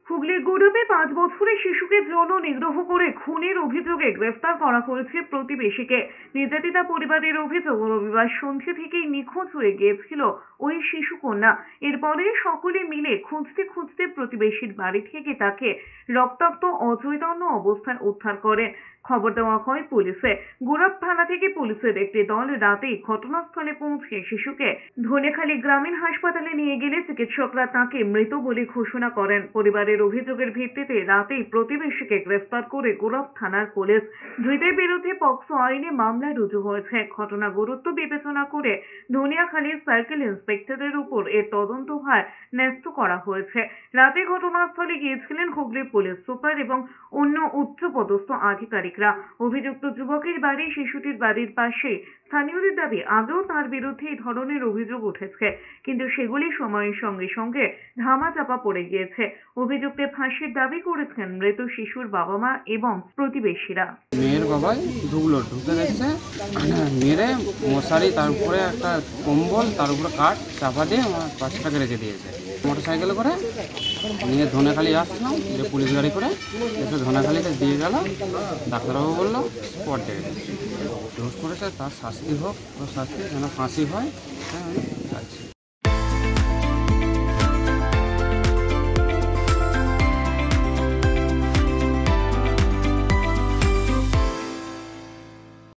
হুগলির গৌরবে 5 বছরের শিশুকে যৌন নিগ্রহ করে খুনের অভিযোগে গ্রেফতার করা হয়েছে প্রতিবেশীকে। নির্যাতিতা পরিবারের অভিযোগ, রবিবার সন্ধ্যে থেকেই নিখোঁজ হয়ে গিয়েছিল ওই শিশু কন্যা। এরপরে সকলে মিলে খুঁজতে খুঁজতে প্রতিবেশীর বাড়ি থেকে তাকে রক্তাক্ত অচৈতন্য অবস্থায় উদ্ধার করে। খবর দেওয়া হয় পুলিশে। গোরাপ থানা থেকে পুলিশের একটি দল রাতেই ঘটনাস্থলে পৌঁছে শিশুকে ধনেখালি গ্রামীণ হাসপাতালে নিয়ে গেলে চিকিৎসকরা তাকে মৃত বলে ঘোষণা করেন। পরিবারের অভিযোগের ভিত্তিতে রাতেই প্রতিবেশীকে গ্রেফতার করে গোরাপ থানার পুলিশ। ধৃতের বিরুদ্ধে পক্সো আইনে মামলা রুজু হয়েছে। ঘটনা গুরুত্ব বিবেচনা করে ধনিয়াখালীর সার্কেল ইন্সপেক্টরের উপর এর তদন্তভার ন্যস্ত করা হয়েছে। রাতে ঘটনাস্থলে গিয়েছিলেন হুগলি পুলিশ সুপার এবং অন্য উচ্চপদস্থ আধিকারিকরা। অভিযুক্ত যুবকের বাড়ি শিশুটির বাড়ির পাশে। স্থানীয়দের দাবি, আগেও তার বিরুদ্ধে এই ধরনের অভিযোগ উঠেছে, কিন্তু সেগুলি সময়ের সঙ্গে সঙ্গে ধামাচাপা পড়ে গিয়েছে। অভিযুক্তে ফাঁসির দাবি করেছেন মৃত শিশুর বাবা মা এবং প্রতিবেশীরা। মেয়ের বাবাই ঢুকে গেছে, মেরে মশারি, তার উপরে একটা কম্বল, তার উপরে কাঠ চাপা দিয়ে আমার বাচ্চাটাকে রেখে দিয়েছে। মোটর সাইকেলে করে নিয়ে ধনেখালি আসলাম, যে পুলিশ গাড়ি করে এসে ধনেখালিতে দিয়ে গেল। ডাক্তারবাবু বললো স্পট ডেট। দোষ করেছে তার শাস্তি হোক, ওর শাস্তি যেন ফাঁসি হয়। হ্যাঁ,